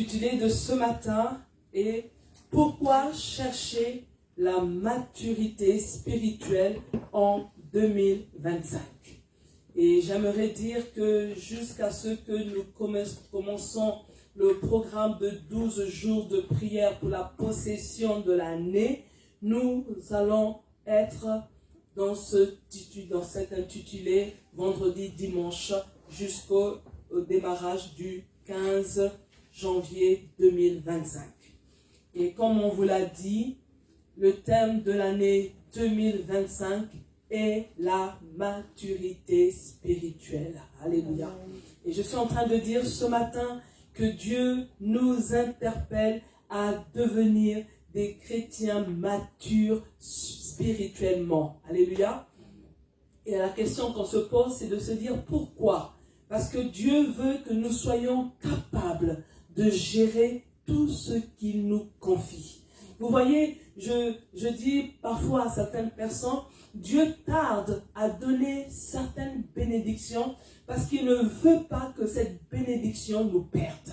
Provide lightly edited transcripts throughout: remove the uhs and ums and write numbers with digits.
L'intitulé de ce matin est « Pourquoi chercher la maturité spirituelle en 2025 ?» Et j'aimerais dire que jusqu'à ce que nous commençons le programme de 12 jours de prière pour la possession de l'année, nous allons être dans cet intitulé vendredi, dimanche, jusqu'au démarrage du 15 janvier 2025. Et comme on vous l'a dit, le thème de l'année 2025 est la maturité spirituelle. Alléluia. Et je suis en train de dire ce matin que Dieu nous interpelle à devenir des chrétiens matures spirituellement. Alléluia. Et la question qu'on se pose, c'est de se dire pourquoi? Parce que Dieu veut que nous soyons capables de gérer tout ce qu'il nous confie. Vous voyez, je dis parfois à certaines personnes, Dieu tarde à donner certaines bénédictions parce qu'il ne veut pas que cette bénédiction nous perde.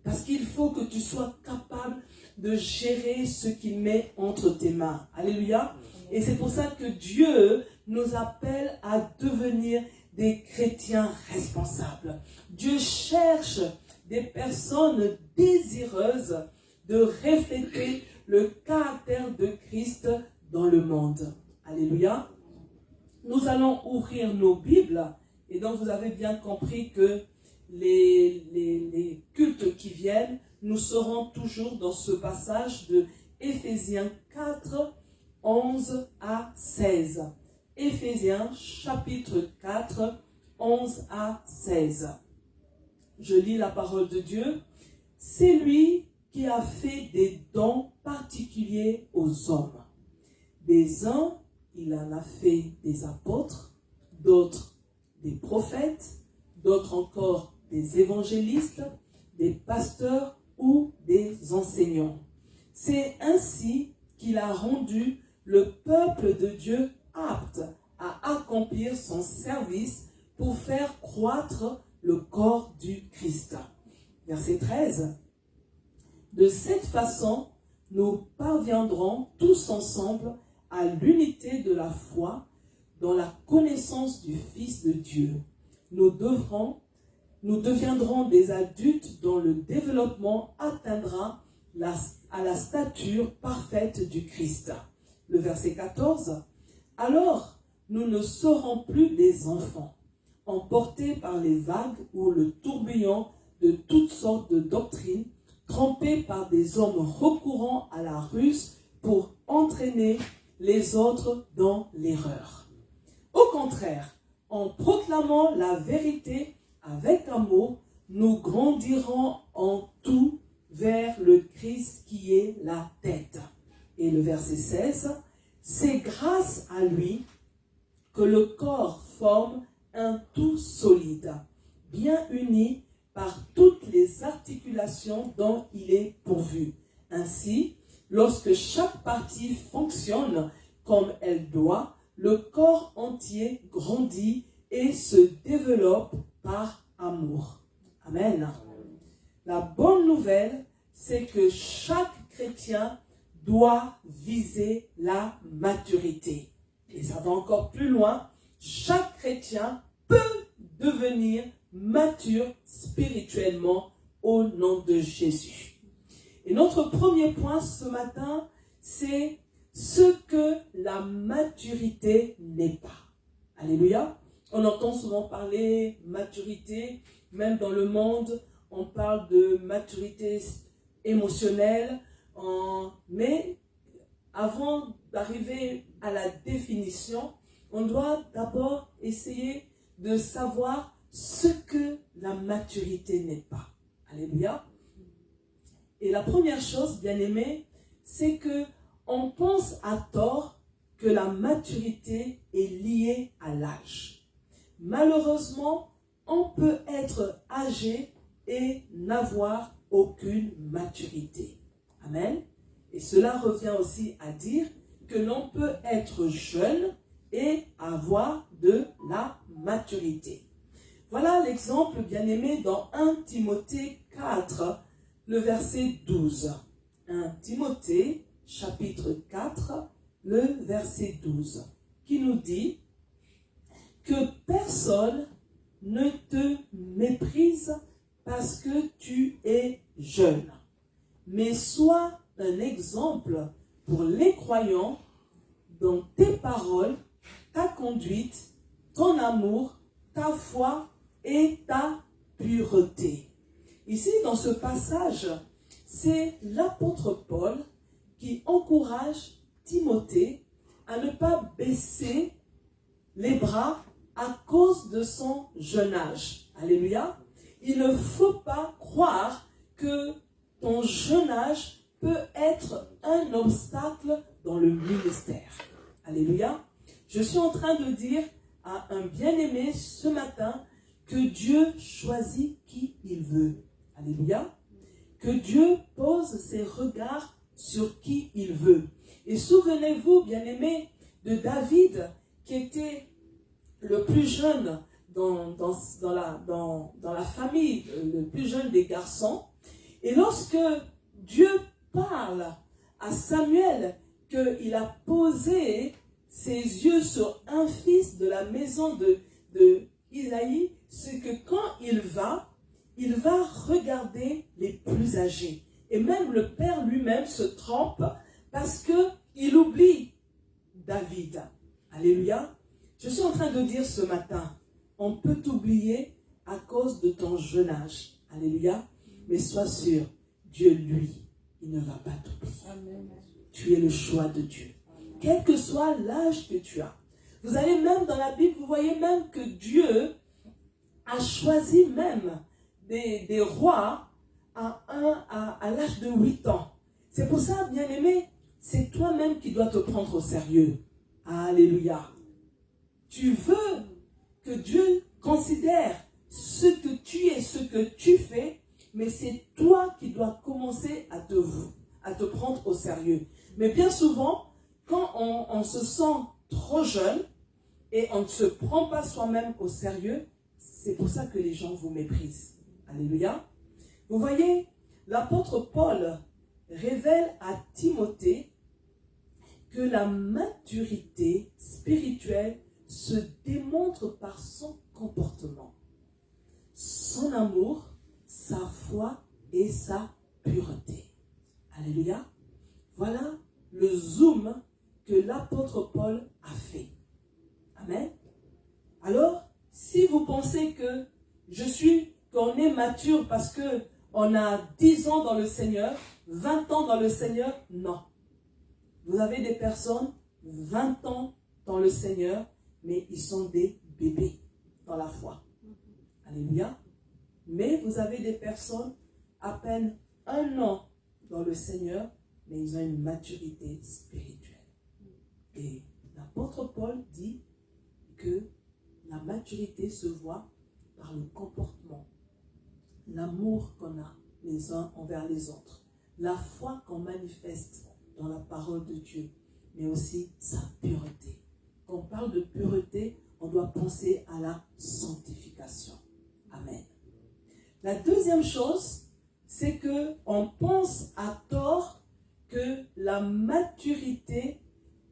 Parce qu'il faut que tu sois capable de gérer ce qu'il met entre tes mains. Alléluia. Et c'est pour ça que Dieu nous appelle à devenir des chrétiens responsables. Dieu cherche des personnes désireuses de refléter le caractère de Christ dans le monde. Alléluia. Nous allons ouvrir nos Bibles et donc vous avez bien compris que les cultes qui viennent, nous serons toujours dans ce passage de Éphésiens 4, 11 à 16. Éphésiens chapitre 4, 11 à 16. Je lis la parole de Dieu. C'est lui qui a fait des dons particuliers aux hommes. Des uns, il en a fait des apôtres, d'autres des prophètes, d'autres encore des évangélistes, des pasteurs ou des enseignants. C'est ainsi qu'il a rendu le peuple de Dieu apte à accomplir son service pour faire croître le corps du Christ. Verset 13. De cette façon, nous parviendrons tous ensemble à l'unité de la foi dans la connaissance du Fils de Dieu. Nous deviendrons des adultes dont le développement atteindra à la stature parfaite du Christ. Le verset 14. Alors, nous ne serons plus des enfants, emportés par les vagues ou le tourbillon de toutes sortes de doctrines, trompés par des hommes recourant à la ruse pour entraîner les autres dans l'erreur. Au contraire, en proclamant la vérité avec amour, nous grandirons en tout vers le Christ qui est la tête. Et le verset 16, c'est grâce à lui que le corps forme un tout solide, bien uni par toutes les articulations dont il est pourvu. Ainsi, lorsque chaque partie fonctionne comme elle doit, le corps entier grandit et se développe par amour. Amen. La bonne nouvelle, c'est que chaque chrétien doit viser la maturité. Et ça va encore plus loin. Chaque chrétien peut devenir mature spirituellement au nom de Jésus. Et notre premier point ce matin, c'est ce que la maturité n'est pas. Alléluia. On entend souvent parler maturité, même dans le monde, on parle de maturité émotionnelle, mais avant d'arriver à la définition, on doit d'abord essayer de savoir ce que la maturité n'est pas. Alléluia. Et la première chose, bien aimé, c'est que on pense à tort que la maturité est liée à l'âge. Malheureusement, on peut être âgé et n'avoir aucune maturité. Amen. Et cela revient aussi à dire que l'on peut être jeune et avoir de la maturité. Voilà l'exemple bien aimé dans 1 Timothée 4, le verset 12. 1 Timothée, chapitre 4, le verset 12, qui nous dit que personne ne te méprise parce que tu es jeune, mais sois un exemple pour les croyants dans tes paroles, ta conduite, ton amour, ta foi et ta pureté. Ici, dans ce passage, c'est l'apôtre Paul qui encourage Timothée à ne pas baisser les bras à cause de son jeune âge. Alléluia. Il ne faut pas croire que ton jeune âge peut être un obstacle dans le ministère. Alléluia. Je suis en train de dire à un bien-aimé ce matin que Dieu choisit qui il veut. Alléluia. Que Dieu pose ses regards sur qui il veut. Et souvenez-vous, bien-aimés, de David, qui était le plus jeune dans la famille, le plus jeune des garçons. Et lorsque Dieu parle à Samuel qu'il a posé ses yeux sur un fils de la maison de Isaïe, c'est que quand il va regarder les plus âgés. Et même le père lui-même se trompe parce qu'il oublie David. Alléluia. Je suis en train de dire ce matin, on peut t'oublier à cause de ton jeune âge. Alléluia. Mais sois sûr, Dieu, lui, il ne va pas t'oublier. Tu es le choix de Dieu. Quel que soit l'âge que tu as. Vous allez même dans la Bible, vous voyez même que Dieu a choisi même des rois à l'âge de 8 ans. C'est pour ça, bien-aimé, c'est toi-même qui dois te prendre au sérieux. Alléluia. Tu veux que Dieu considère ce que tu es, ce que tu fais, mais c'est toi qui dois commencer à te prendre au sérieux. Mais bien souvent, quand on se sent trop jeune et on ne se prend pas soi-même au sérieux, c'est pour ça que les gens vous méprisent. Alléluia. Vous voyez, l'apôtre Paul révèle à Timothée que la maturité spirituelle se démontre par son comportement, son amour, sa foi et sa pureté. Alléluia. Voilà le zoom que l'apôtre Paul a fait. Amen. Alors, si vous pensez que qu'on est mature parce qu'on a 10 ans dans le Seigneur, 20 ans dans le Seigneur, non. Vous avez des personnes, 20 ans dans le Seigneur, mais ils sont des bébés dans la foi. Alléluia. Mais vous avez des personnes, à peine 1 an dans le Seigneur, mais ils ont une maturité spirituelle. Et l'apôtre Paul dit que la maturité se voit par le comportement, l'amour qu'on a les uns envers les autres, la foi qu'on manifeste dans la parole de Dieu, mais aussi sa pureté. Quand on parle de pureté, on doit penser à la sanctification. Amen. La deuxième chose, c'est qu'on pense à tort que la maturité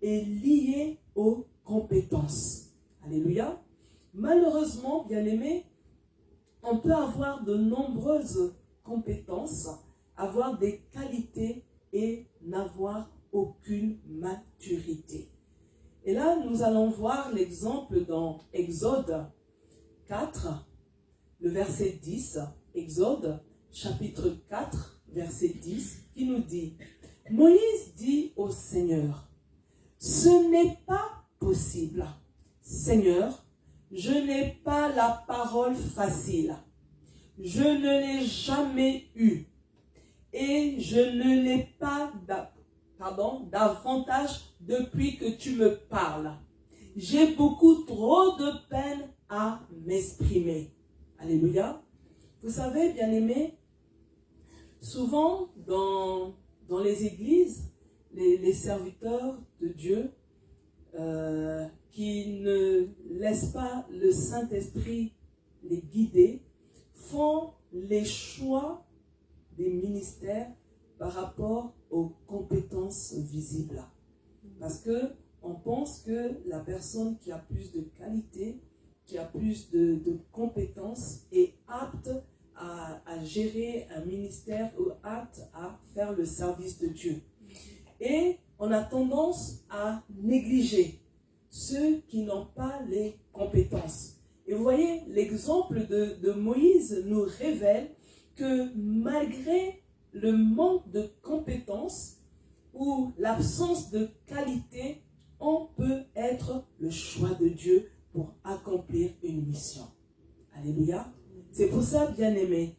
est liée aux compétences. Alléluia. Malheureusement, bien-aimés, on peut avoir de nombreuses compétences, avoir des qualités et n'avoir aucune maturité. Et là, nous allons voir l'exemple dans Exode 4, le verset 10. Exode, chapitre 4, verset 10, qui nous dit « Moïse dit au Seigneur, « Ce n'est pas possible. Seigneur, je n'ai pas la parole facile. Je ne l'ai jamais eue. Et je ne l'ai pas davantage depuis que tu me parles. J'ai beaucoup trop de peine à m'exprimer. » Alléluia. Vous savez, bien-aimés, souvent dans les églises, les serviteurs de Dieu qui ne laissent pas le Saint-Esprit les guider, font les choix des ministères par rapport aux compétences visibles. Parce que on pense que la personne qui a plus de qualité, qui a plus de compétences est apte à gérer un ministère ou apte à faire le service de Dieu. Et on a tendance à négliger ceux qui n'ont pas les compétences. Et vous voyez, l'exemple de Moïse nous révèle que malgré le manque de compétences ou l'absence de qualité, on peut être le choix de Dieu pour accomplir une mission. Alléluia. C'est pour ça, bien-aimés,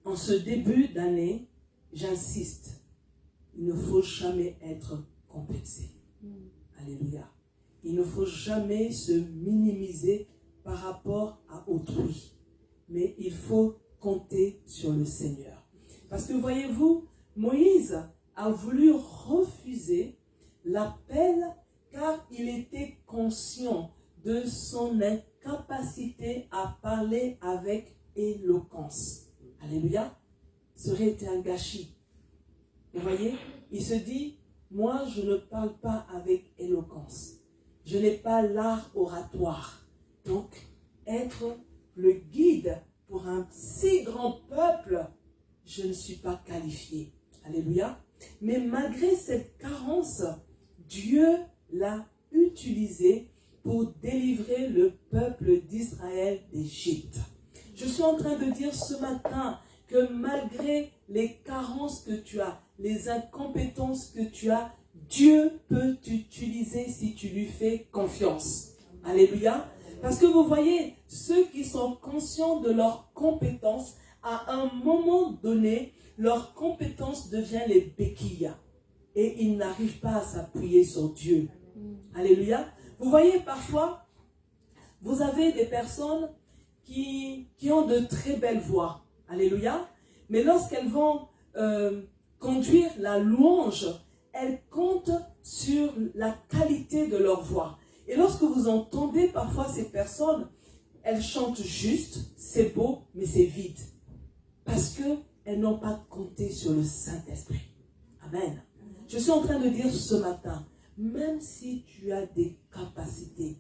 en ce début d'année, j'insiste, il ne faut jamais être complexé. Alléluia. Il ne faut jamais se minimiser par rapport à autrui. Mais il faut compter sur le Seigneur. Parce que voyez-vous, Moïse a voulu refuser l'appel car il était conscient de son incapacité à parler avec éloquence. Alléluia. Ça aurait été un gâchis. Vous voyez, il se dit, moi je ne parle pas avec éloquence. Je n'ai pas l'art oratoire. Donc, être le guide pour un si grand peuple, je ne suis pas qualifié. Alléluia. Mais malgré cette carence, Dieu l'a utilisé pour délivrer le peuple d'Israël d'Égypte. Je suis en train de dire ce matin que malgré les carences que tu as, les incompétences que tu as, Dieu peut t'utiliser si tu lui fais confiance. Alléluia. Parce que vous voyez, ceux qui sont conscients de leurs compétences, à un moment donné, leurs compétences deviennent les béquilles. Et ils n'arrivent pas à s'appuyer sur Dieu. Alléluia. Vous voyez, parfois, vous avez des personnes qui ont de très belles voix. Alléluia. Mais lorsqu'elles vont conduire la louange, elles comptent sur la qualité de leur voix. Et lorsque vous entendez parfois ces personnes, elles chantent juste, c'est beau, mais c'est vide. Parce qu'elles n'ont pas compté sur le Saint-Esprit. Amen. Je suis en train de dire ce matin, même si tu as des capacités,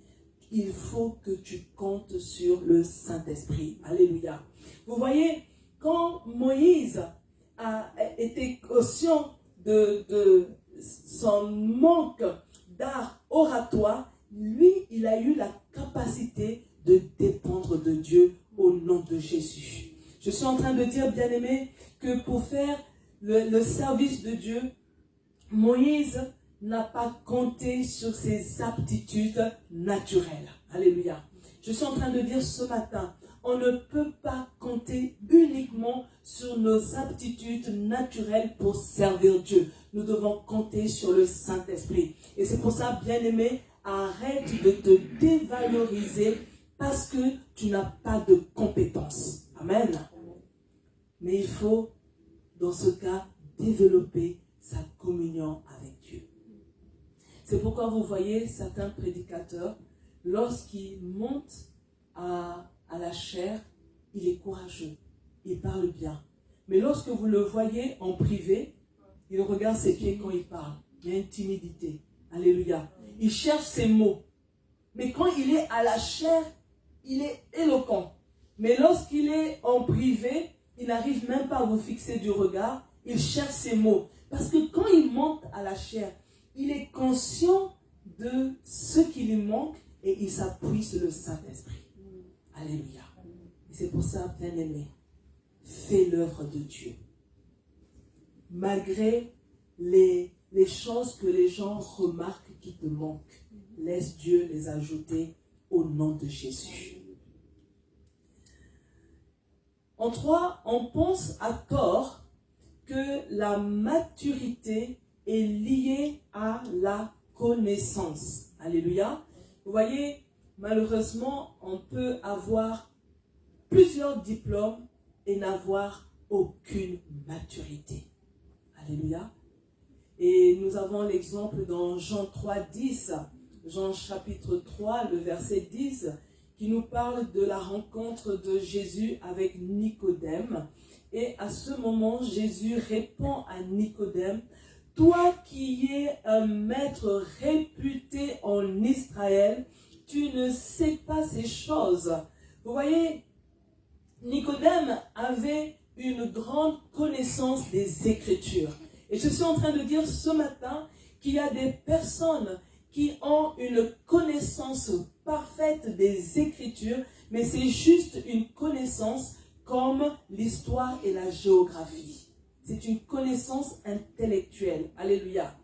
il faut que tu comptes sur le Saint-Esprit. Alléluia. Vous voyez, quand Moïse a été conscient de son manque d'art oratoire, lui, il a eu la capacité de dépendre de Dieu au nom de Jésus. Je suis en train de dire, bien-aimé, que pour faire le service de Dieu, Moïse n'a pas compté sur ses aptitudes naturelles. Alléluia. Je suis en train de dire ce matin, on ne peut pas compter uniquement sur nos aptitudes naturelles pour servir Dieu. Nous devons compter sur le Saint-Esprit. Et c'est pour ça, bien-aimé, arrête de te dévaloriser parce que tu n'as pas de compétences. Amen. Mais il faut, dans ce cas, développer sa communion avec Dieu. C'est pourquoi vous voyez certains prédicateurs, lorsqu'ils montent à la chaire, il est courageux, il parle bien. Mais lorsque vous le voyez en privé, il regarde ses pieds quand il parle. Il y a une timidité. Alléluia. Il cherche ses mots. Mais quand il est à la chair, il est éloquent. Mais lorsqu'il est en privé, il n'arrive même pas à vous fixer du regard. Il cherche ses mots. Parce que quand il monte à la chair, il est conscient de ce qui lui manque et il s'appuie sur le Saint-Esprit. Alléluia. Et c'est pour ça, bien-aimé, fais l'œuvre de Dieu. Malgré les choses que les gens remarquent qui te manquent, laisse Dieu les ajouter au nom de Jésus. En 3, on pense à tort que la maturité est liée à la connaissance. Alléluia. Vous voyez, malheureusement, on peut avoir plusieurs diplômes et n'avoir aucune maturité. Alléluia. Et nous avons l'exemple dans Jean 3, 10, Jean chapitre 3, le verset 10, qui nous parle de la rencontre de Jésus avec Nicodème. Et à ce moment, Jésus répond à Nicodème, « Toi qui es un maître réputé en Israël, tu ne sais pas ces choses. » Vous voyez, Nicodème avait une grande connaissance des Écritures. Et je suis en train de dire ce matin qu'il y a des personnes qui ont une connaissance parfaite des Écritures, mais c'est juste une connaissance comme l'histoire et la géographie. C'est une connaissance intellectuelle. Alléluia.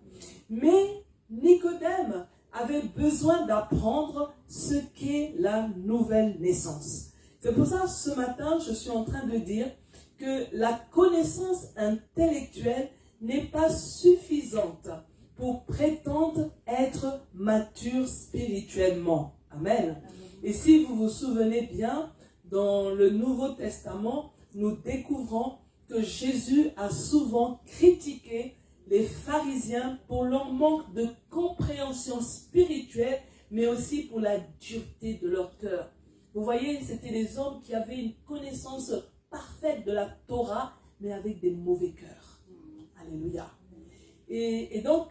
Mais Nicodème avait besoin d'apprendre ce qu'est la nouvelle naissance. C'est pour ça, ce matin, je suis en train de dire que la connaissance intellectuelle n'est pas suffisante pour prétendre être mature spirituellement. Amen. Et si vous vous souvenez bien, dans le Nouveau Testament, nous découvrons que Jésus a souvent critiqué les pharisiens pour leur manque de compréhension spirituelle, mais aussi pour la dureté de leur cœur. Vous voyez, c'était des hommes qui avaient une connaissance parfaite de la Torah, mais avec des mauvais cœurs. Alléluia. Et donc,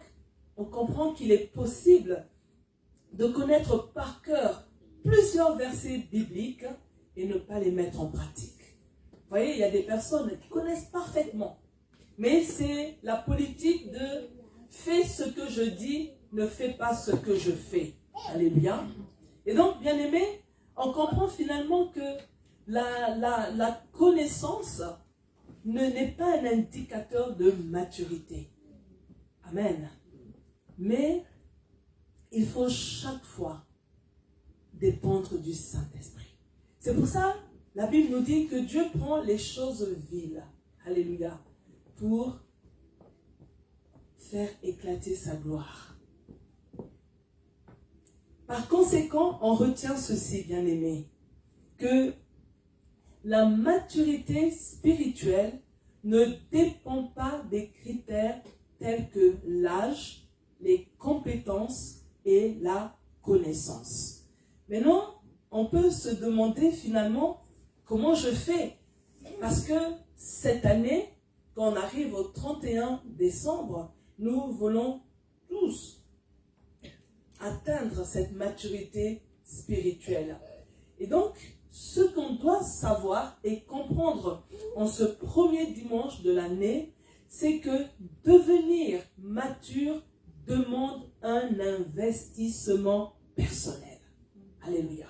on comprend qu'il est possible de connaître par cœur plusieurs versets bibliques et ne pas les mettre en pratique. Vous voyez, il y a des personnes qui connaissent parfaitement, mais c'est la politique de « fais ce que je dis, ne fais pas ce que je fais ». Alléluia. Et donc, bien aimé, on comprend finalement que la connaissance n'est pas un indicateur de maturité. Amen. Mais il faut chaque fois dépendre du Saint-Esprit. C'est pour ça, la Bible nous dit que Dieu prend les choses viles, alléluia, pour faire éclater sa gloire. Par conséquent, on retient ceci, bien-aimé, que la maturité spirituelle ne dépend pas des critères tels que l'âge, les compétences et la connaissance. Maintenant, on peut se demander finalement comment je fais. Parce que cette année, quand on arrive au 31 décembre, nous voulons tous atteindre cette maturité spirituelle. Et donc, ce qu'on doit savoir et comprendre en ce premier dimanche de l'année, c'est que devenir mature demande un investissement personnel. Alléluia.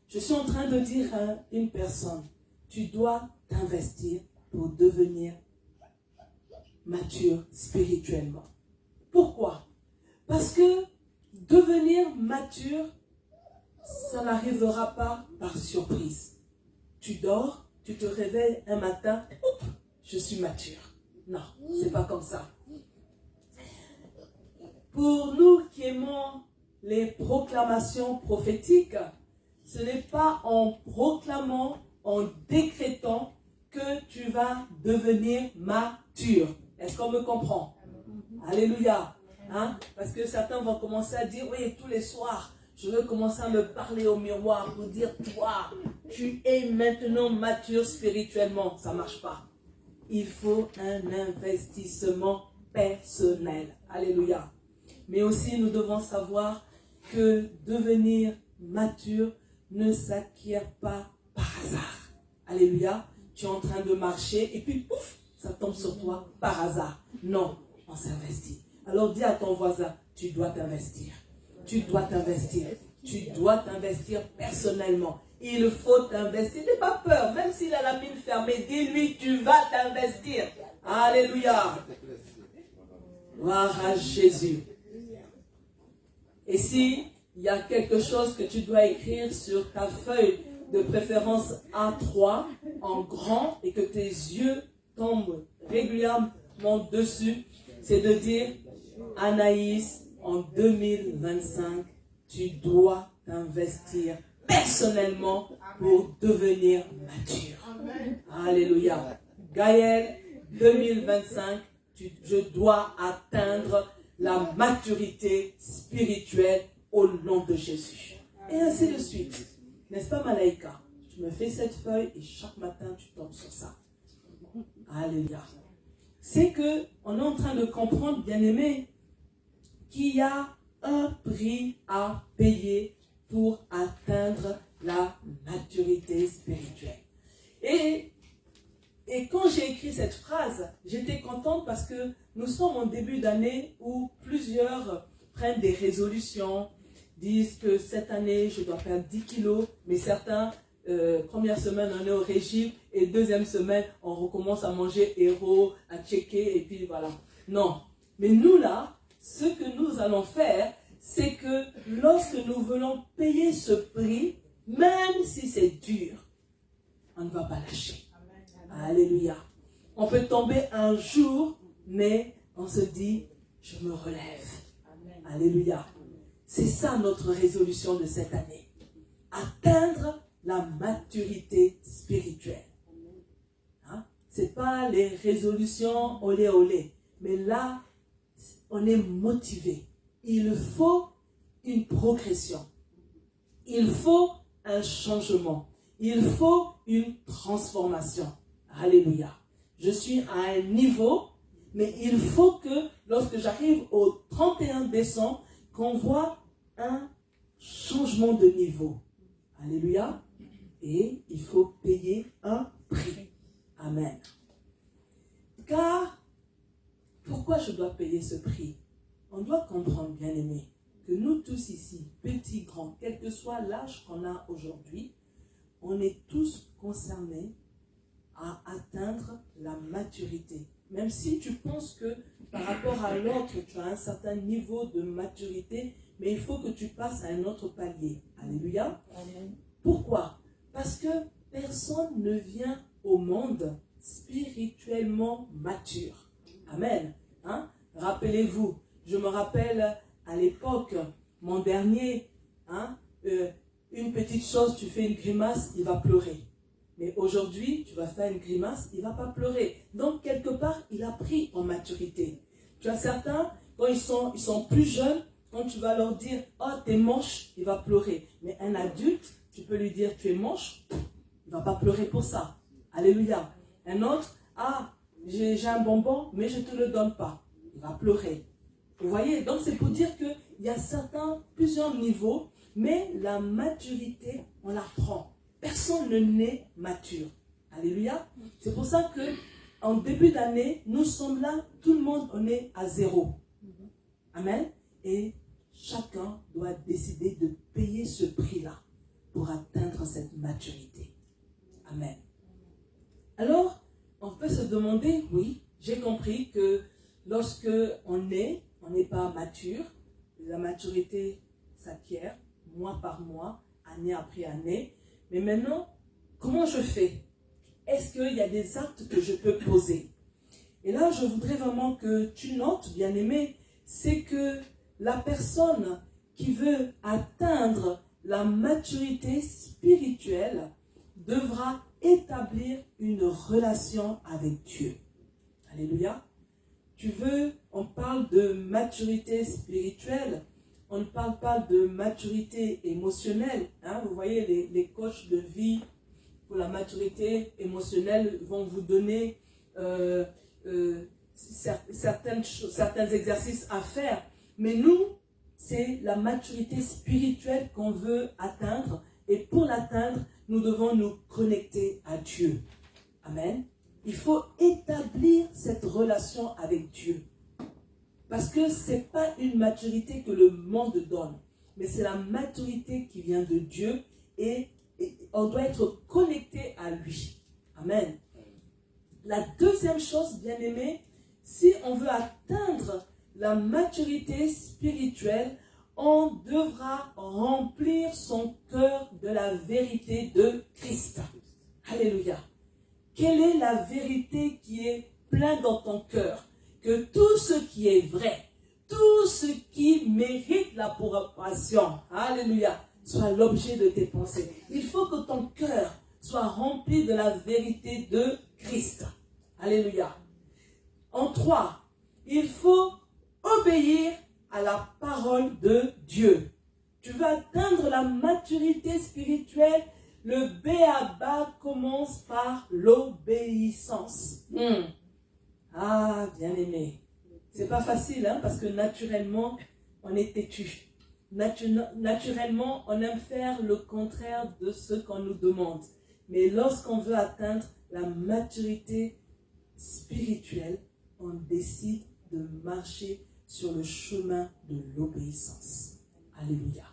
Je suis en train de dire à une personne, tu dois t'investir pour devenir mature spirituellement. Pourquoi? Parce que devenir mature, ça n'arrivera pas par surprise. Tu dors, tu te réveilles un matin, je suis mature. Non, c'est pas comme ça. Pour nous qui aimons les proclamations prophétiques, ce n'est pas en proclamant, en décrétant que tu vas devenir mature. Est-ce qu'on me comprend? Alléluia. Hein? Parce que certains vont commencer à dire, oui, tous les soirs, je veux commencer à me parler au miroir pour dire, toi, tu es maintenant mature spirituellement. Ça ne marche pas. Il faut un investissement personnel. Alléluia. Mais aussi, nous devons savoir que devenir mature ne s'acquiert pas par hasard. Alléluia. Tu es en train de marcher et puis, pouf, ça tombe sur toi par hasard. Non, on s'investit. Alors dis à ton voisin, tu dois t'investir. Tu dois t'investir. Tu dois t'investir personnellement. Il faut t'investir. N'aie pas peur. Même s'il a la mine fermée, dis-lui, tu vas t'investir. Alléluia. Gloire à Jésus. Et si il y a quelque chose que tu dois écrire sur ta feuille, de préférence A3, en grand, et que tes yeux tombent régulièrement dessus, c'est de dire, Anaïs, en 2025, tu dois t'investir personnellement pour devenir mature. Alléluia. Gaël, 2025, je dois atteindre la maturité spirituelle au nom de Jésus. Et ainsi de suite. N'est-ce pas, Malaïka? Tu me fais cette feuille et chaque matin, tu tombes sur ça. Alléluia. C'est qu'on est en train de comprendre, bien-aimés, qu'il y a un prix à payer pour atteindre la maturité spirituelle. Et quand j'ai écrit cette phrase, j'étais contente parce que nous sommes en début d'année où plusieurs prennent des résolutions, disent que cette année, je dois perdre 10 kilos, mais certains, première semaine, on est au régime, et deuxième semaine, on recommence à manger héros, à checker, et puis voilà. Non. Mais nous, là, ce que nous allons faire, c'est que lorsque nous voulons payer ce prix, même si c'est dur, on ne va pas lâcher. Amen. Alléluia. On peut tomber un jour, mais on se dit, je me relève. Amen. Alléluia. C'est ça notre résolution de cette année. Atteindre la maturité spirituelle. Hein? Ce n'est pas les résolutions olé olé, mais là, on est motivé. Il faut une progression. Il faut un changement. Il faut une transformation. Alléluia. Je suis à un niveau, mais il faut que lorsque j'arrive au 31 décembre, qu'on voit un changement de niveau. Alléluia. Et il faut payer un prix. Amen. Car, pourquoi je dois payer ce prix? On doit comprendre, bien aimé, que nous tous ici, petits, grands, quel que soit l'âge qu'on a aujourd'hui, on est tous concernés à atteindre la maturité. Même si tu penses que par rapport à l'autre, tu as un certain niveau de maturité, mais il faut que tu passes à un autre palier. Alléluia. Amen. Pourquoi? Parce que personne ne vient au monde spirituellement mature. Amen. Hein? Rappelez-vous, je me rappelle à l'époque, mon dernier, hein, une petite chose, tu fais une grimace, il va pleurer. Mais aujourd'hui, tu vas faire une grimace, il ne va pas pleurer. Donc, quelque part, il a pris en maturité. Tu as certains, quand ils sont plus jeunes, quand tu vas leur dire « Oh, t'es moche », il va pleurer. Mais un adulte, tu peux lui dire « Tu es moche », il ne va pas pleurer pour ça. Alléluia. Un autre « Ah, j'ai un bonbon, mais je ne te le donne pas », il va pleurer. Vous voyez, donc c'est pour dire qu'il y a plusieurs niveaux, mais la maturité, on la prend. Personne ne naît mature. Alléluia. C'est pour ça qu'en début d'année, nous sommes là, tout le monde, on est à 0. Amen. Et chacun doit décider de payer ce prix-là pour atteindre cette maturité. Amen. Alors, on peut se demander, oui, j'ai compris que lorsque on n'est pas mature, la maturité s'acquiert mois par mois, année après année. Mais maintenant, comment je fais? Est-ce qu'il y a des actes que je peux poser? Et là, je voudrais vraiment que tu notes, bien-aimé, c'est que la personne qui veut atteindre la maturité spirituelle devra établir une relation avec Dieu. Alléluia. On parle de maturité spirituelle, on ne parle pas de maturité émotionnelle. Hein? Vous voyez, les coachs de vie pour la maturité émotionnelle vont vous donner certains exercices à faire. Mais nous, c'est la maturité spirituelle qu'on veut atteindre. Et pour l'atteindre, nous devons nous connecter à Dieu. Amen. Il faut établir cette relation avec Dieu. Parce que ce n'est pas une maturité que le monde donne, mais c'est la maturité qui vient de Dieu et on doit être connecté à lui. Amen. La deuxième chose, bien aimé, si on veut atteindre la maturité spirituelle, on devra remplir son cœur de la vérité de Christ. Alléluia. Quelle est la vérité qui est pleine dans ton cœur? Que tout ce qui est vrai, tout ce qui mérite l'approbation, alléluia, soit l'objet de tes pensées. Il faut que ton cœur soit rempli de la vérité de Christ. Alléluia. En 3, il faut obéir à la parole de Dieu. Tu veux atteindre la maturité spirituelle, Le B.A.B.A. commence par l'obéissance. Ah, bien aimé. C'est pas facile, hein, parce que naturellement, on est têtu. Naturellement, on aime faire le contraire de ce qu'on nous demande. Mais lorsqu'on veut atteindre la maturité spirituelle, on décide de marcher sur le chemin de l'obéissance. Alléluia.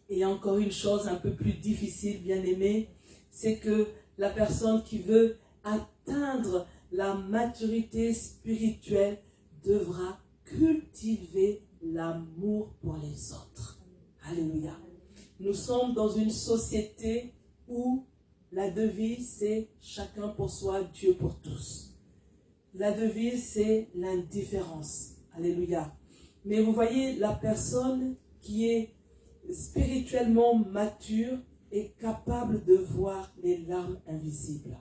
Et encore une chose un peu plus difficile, bien aimé, c'est que la personne qui veut atteindre la maturité spirituelle devra cultiver l'amour pour les autres. Alléluia. Nous sommes dans une société où la devise c'est chacun pour soi, Dieu pour tous. La devise c'est l'indifférence. Alléluia. Mais vous voyez, la personne qui est spirituellement mature est capable de voir les larmes invisibles,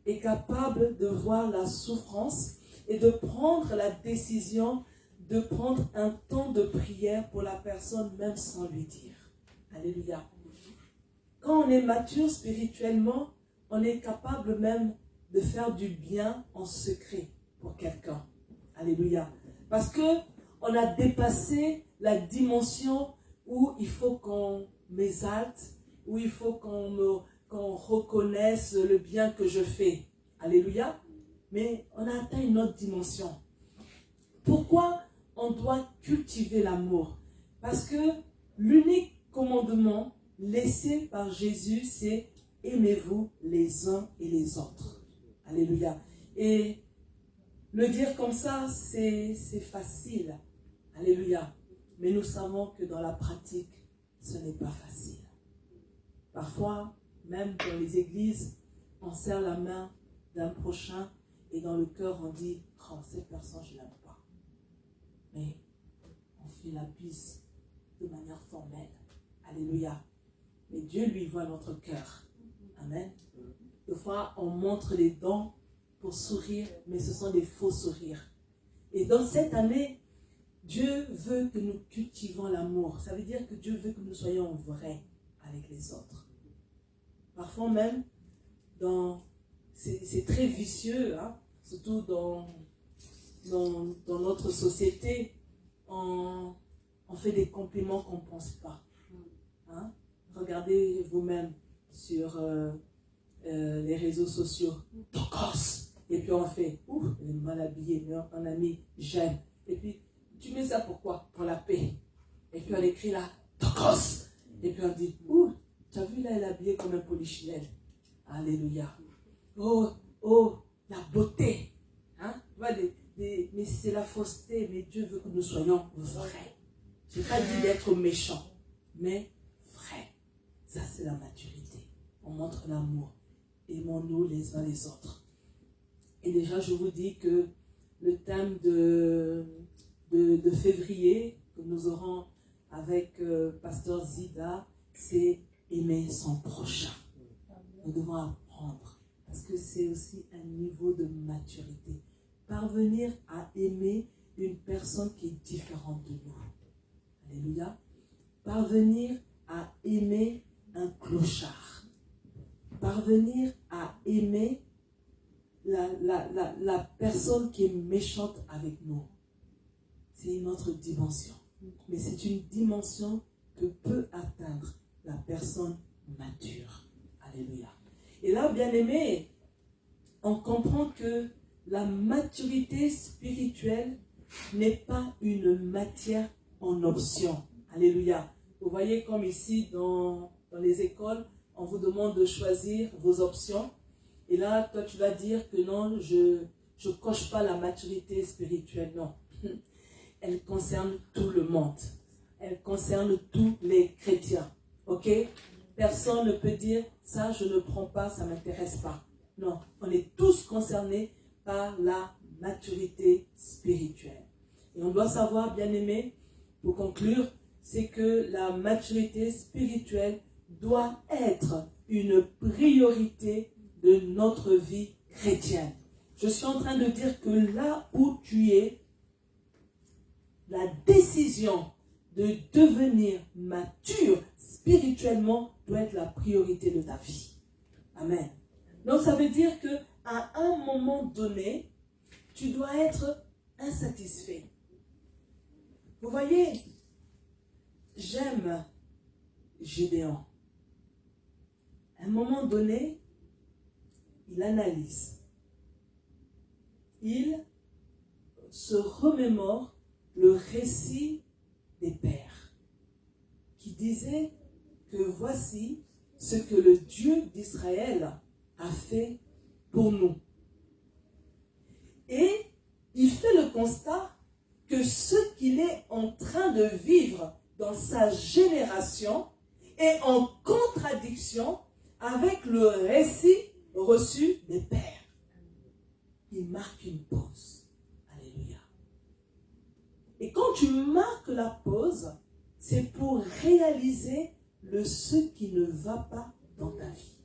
est capable de voir la souffrance et de prendre la décision de prendre un temps de prière pour la personne même sans lui dire. Alléluia. Quand on est mature spirituellement, on est capable même de faire du bien en secret pour quelqu'un. Alléluia. Parce que on a dépassé la dimension où il faut qu'on m'exalte, où il faut qu'on reconnaisse le bien que je fais. Alléluia. Mais on a atteint une autre dimension. Pourquoi on doit cultiver l'amour? Parce que l'unique commandement laissé par Jésus, c'est aimez-vous les uns et les autres. Alléluia. Et le dire comme ça, c'est facile. Alléluia. Mais nous savons que dans la pratique, ce n'est pas facile. Parfois, même dans les églises, on serre la main d'un prochain et dans le cœur, on dit « Oh, cette personne, je ne l'aime pas. » Mais on fait la bise de manière formelle. Alléluia. Mais Dieu, lui, voit notre cœur. Amen. Des fois, on montre les dents pour sourire, mais ce sont des faux sourires. Et dans cette année, Dieu veut que nous cultivons l'amour. Ça veut dire que Dieu veut que nous soyons vrais avec les autres. Parfois même, c'est très vicieux, hein? Surtout dans notre société, on fait des compliments qu'on ne pense pas. Hein? Regardez vous-même sur les réseaux sociaux. Tokos! Et puis on fait, ouh, elle est mal habillée, mais un ami, j'aime. Et puis, tu mets ça pourquoi? Pour la paix. Et puis on écrit là, Tokos! Et puis on dit, ouh, tu as vu là, elle est habillée comme un polichinelle. Alléluia. Oh, la beauté. Hein? Mais c'est la fausseté, mais Dieu veut que nous soyons vrais. Je n'ai pas dit d'être méchants, mais vrais. Ça, c'est la maturité. On montre l'amour. Aimons-nous les uns les autres. Et déjà, je vous dis que le thème de février que nous aurons avec Pasteur Zida, c'est aimer son prochain. Nous devons apprendre, parce que c'est aussi un niveau de maturité. Parvenir à aimer une personne qui est différente de nous. Alléluia. Parvenir à aimer un clochard. Parvenir à aimer la personne qui est méchante avec nous. C'est une autre dimension. Mais c'est une dimension que peut atteindre la personne mature. Alléluia. Et là, bien aimé, on comprend que la maturité spirituelle n'est pas une matière en option. Alléluia. Vous voyez comme ici dans les écoles, on vous demande de choisir vos options. Et là, toi, tu vas dire que non, je ne coche pas la maturité spirituelle. Non. Elle concerne tout le monde. Elle concerne tous les chrétiens. Ok? Personne ne peut dire, ça, je ne prends pas, ça ne m'intéresse pas. Non, on est tous concernés par la maturité spirituelle. Et on doit savoir, bien aimé, pour conclure, c'est que la maturité spirituelle doit être une priorité de notre vie chrétienne. Je suis en train de dire que là où tu es, la décision de devenir mature spirituellement doit être la priorité de ta vie. Amen. Donc ça veut dire qu'à un moment donné, tu dois être insatisfait. Vous voyez, j'aime Gédéon. À un moment donné, il analyse. Il se remémore le récit des pères qui disait que voici ce que le Dieu d'Israël a fait pour nous. Et il fait le constat que ce qu'il est en train de vivre dans sa génération est en contradiction avec le récit reçu des pères. Il marque une pause. Alléluia. Et quand tu marques la pause, c'est pour réaliser ce qui ne va pas dans ta vie.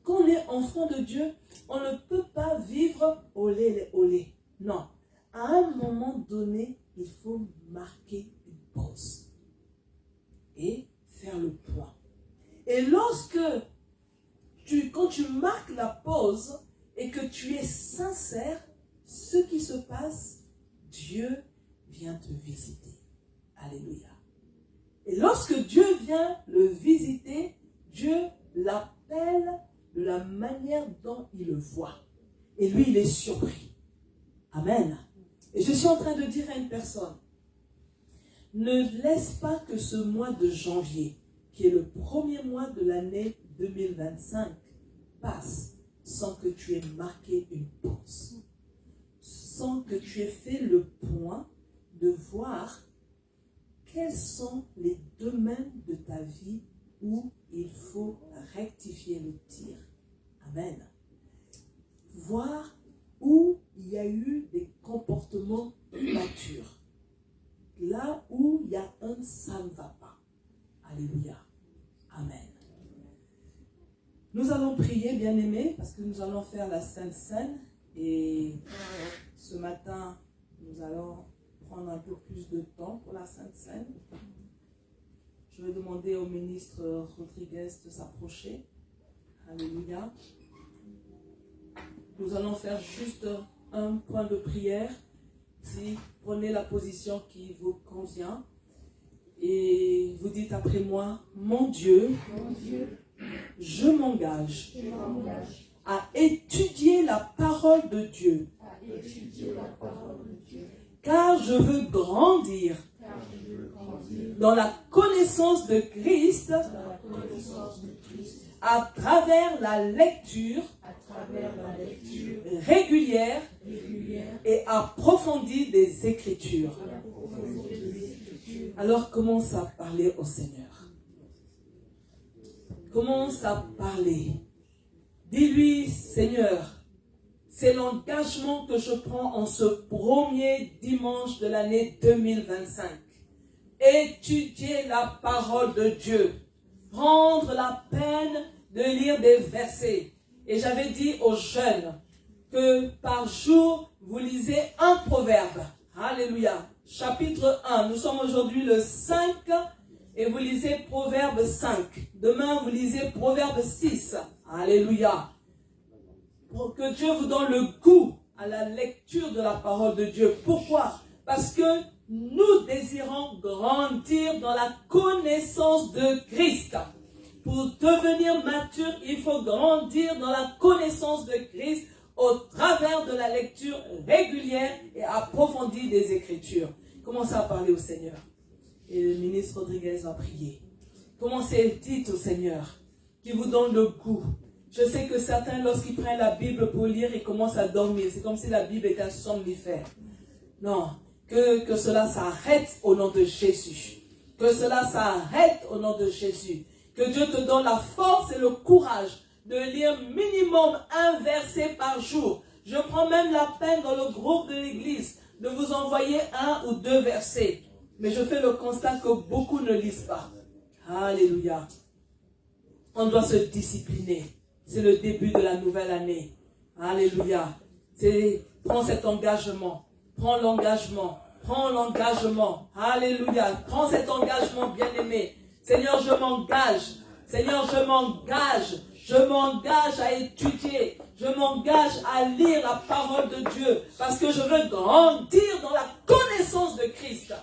Quand on est enfant de Dieu, on ne peut pas vivre olé, olé. Non. À un moment donné, il faut marquer une pause et faire le point. Et quand tu marques la pause et que tu es sincère, ce qui se passe, Dieu vient te visiter. Alléluia. Et lorsque Dieu vient le visiter, Dieu l'appelle de la manière dont il le voit. Et lui, il est surpris. Amen. Et je suis en train de dire à une personne, ne laisse pas que ce mois de janvier, qui est le premier mois de l'année 2025, passe sans que tu aies marqué une pause. Sans que tu aies fait le point de voir quels sont les domaines de ta vie où il faut rectifier le tir. Amen. Voir où il y a eu des comportements immatures. Là où il y a ça ne va pas. Alléluia. Amen. Nous allons prier, bien-aimés, parce que nous allons faire la Sainte Seine. Et ce matin, nous allons prendre un peu plus de temps pour la Sainte Seine. Je vais demander au ministre Rodriguez de s'approcher. Alléluia. Nous allons faire juste un point de prière. Si prenez la position qui vous convient et vous dites après moi, mon Dieu, je m'engage à étudier la parole de Dieu, car je veux grandir dans la connaissance de Christ à travers la lecture régulière et approfondie des Écritures. Alors commence à parler au Seigneur. Commence à parler. Dis-lui, Seigneur, c'est l'engagement que je prends en ce premier dimanche de l'année 2025. Étudier la parole de Dieu. Prendre la peine de lire des versets. Et j'avais dit aux jeunes que par jour, vous lisez un proverbe. Alléluia. Chapitre 1. Nous sommes aujourd'hui le 5 et vous lisez Proverbe 5. Demain, vous lisez Proverbe 6. Alléluia. Pour que Dieu vous donne le goût à la lecture de la parole de Dieu. Pourquoi? Parce que nous désirons grandir dans la connaissance de Christ. Pour devenir mature, il faut grandir dans la connaissance de Christ au travers de la lecture régulière et approfondie des Écritures. Commencez à parler au Seigneur. Et le ministre Rodriguez va prier. Commencez, dites au Seigneur qu'il vous donne le goût. Je sais que certains, lorsqu'ils prennent la Bible pour lire, ils commencent à dormir. C'est comme si la Bible était un somnifère. Non, que cela s'arrête au nom de Jésus. Que cela s'arrête au nom de Jésus. Que Dieu te donne la force et le courage de lire minimum un verset par jour. Je prends même la peine dans le groupe de l'église de vous envoyer 1 ou 2 versets. Mais je fais le constat que beaucoup ne lisent pas. Alléluia. On doit se discipliner. C'est le début de la nouvelle année. Alléluia. Prends cet engagement. Prends l'engagement. prends l'engagement. Alléluia. Prends cet engagement, bien-aimé. Seigneur, je m'engage. Seigneur, je m'engage. Je m'engage à étudier. Je m'engage à lire la parole de Dieu. Parce que je veux grandir dans la connaissance de Christ.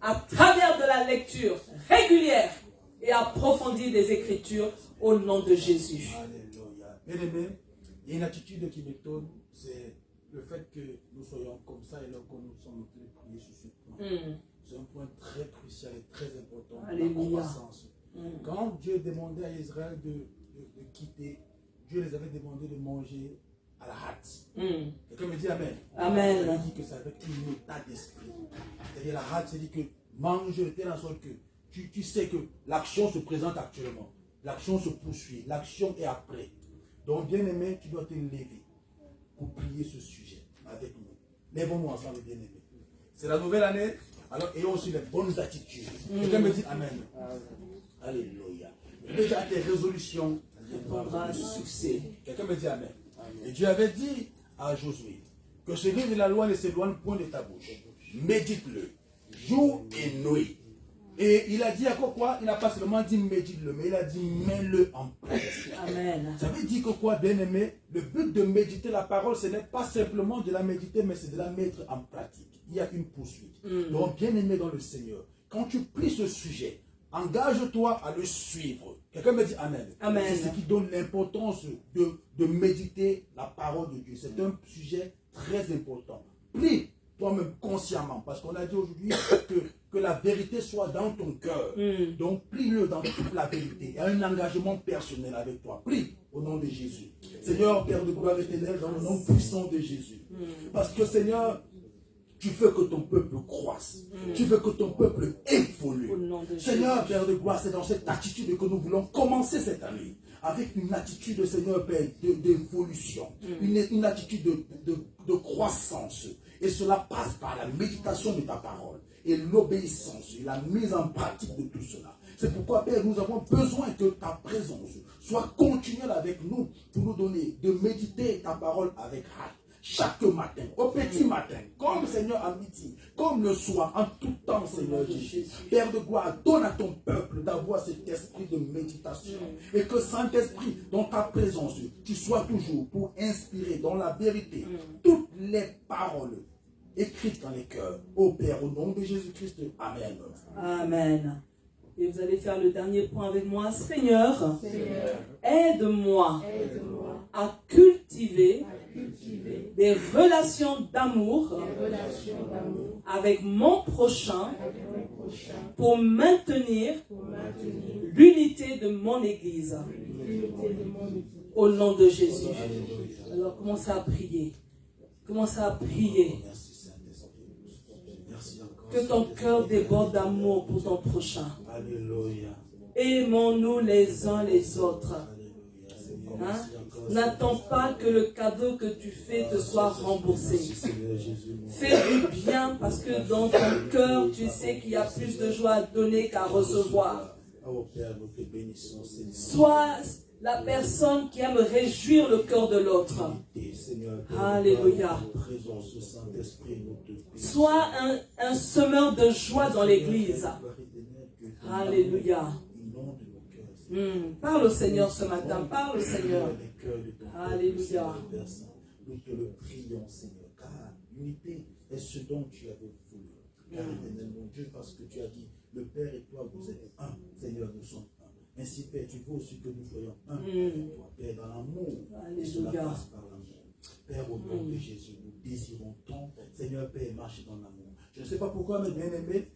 À travers de la lecture régulière et approfondie des Écritures au nom de Jésus. Alléluia. Bien-aimé, il y a une attitude qui m'étonne, c'est le fait que nous soyons comme ça et là que nous sommes en train de prier sur ce point. C'est un point très crucial et très important. Alléluia. La croissance. Quand Dieu demandait à Israël de quitter, Dieu les avait demandé de manger à la hâte. Quelqu'un me dit Amen. Amen. Il dit que c'est avec un état d'esprit. C'est-à-dire la hâte, c'est-à-dire que mange de telle sorte que tu sais que l'action se présente actuellement. L'action se poursuit. L'action est après. Donc, bien-aimé, tu dois te lever pour prier ce sujet avec nous. Lèvons-nous ensemble, bien-aimé. C'est la nouvelle année, alors ayons aussi les bonnes attitudes. Quelqu'un me dit Amen. Alléluia. Déjà tes résolutions Viendra le succès. Quelqu'un me dit Amen. Et Dieu avait dit à Josué que ce livre de la loi ne s'éloigne point de ta bouche. Médite-le, jour et nuit. Et il a dit à quoi? Il n'a pas seulement dit médite-le, mais il a dit mets-le en pratique. Amen. Ça veut dire que quoi, bien-aimé? Le but de méditer la parole, ce n'est pas simplement de la méditer, mais c'est de la mettre en pratique. Il y a une poursuite. Donc, bien-aimé dans le Seigneur, quand tu pries ce sujet, engage-toi à le suivre. Quelqu'un me dit Amen. Amen. C'est ce qui donne l'importance de méditer la parole de Dieu. C'est un sujet très important. Prie toi-même consciemment, parce qu'on a dit aujourd'hui que la vérité soit dans ton cœur. Donc prie-le dans toute la vérité. Il y a un engagement personnel avec toi. Prie au nom de Jésus. Seigneur, Père de gloire éternelle, dans le nom puissant de Jésus. Parce que Seigneur, tu veux que ton peuple croisse. Tu veux que ton peuple évolue. Seigneur, Père de gloire, c'est dans cette attitude que nous voulons commencer cette année. Avec une attitude, Seigneur, Père, d'évolution. Une attitude de croissance. Et cela passe par la méditation de ta parole. Et l'obéissance. Et la mise en pratique de tout cela. C'est pourquoi, Père, nous avons besoin que ta présence soit continuelle avec nous. Pour nous donner de méditer ta parole avec hâte. Chaque matin, au petit matin, comme Seigneur à midi, comme le soir, en tout temps, Seigneur Jésus. Père de gloire, donne à ton peuple d'avoir cet esprit de méditation. Et que Saint-Esprit, dans ta présence, tu sois toujours pour inspirer dans la vérité toutes les paroles écrites dans les cœurs. Ô Père, au nom de Jésus-Christ, Amen. Amen. Et vous allez faire le dernier point avec moi. Seigneur, aide-moi à cultiver des relations d'amour avec mon prochain pour maintenir l'unité de mon Église. Au nom de Jésus. Alors commencez à prier. Commencez à prier. Que ton cœur déborde d'amour pour ton prochain. Aimons-nous les uns les autres. Hein? N'attends pas que le cadeau que tu fais te soit remboursé. Fais du bien parce que dans ton cœur, tu sais qu'il y a plus de joie à donner qu'à recevoir. Sois la personne qui aime réjouir le cœur de l'autre. Alléluia. Sois un semeur de joie dans l'église. Alléluia. Parle au Seigneur ce matin. Parle au Seigneur. Alléluia. Nous te le prions, Seigneur, car l'unité est ce dont tu avais voulu. Car éternel mon Dieu, parce que tu as dit, le Père et toi, vous êtes un. Seigneur, nous sommes un. Ainsi, Père, tu veux aussi que nous soyons un. Toi, Père, dans l'amour. Et cela passe par l'amour. Père, au nom de Jésus, nous désirons tant. Seigneur, Père, marche dans l'amour. Je ne sais pas pourquoi, mais bien aimé,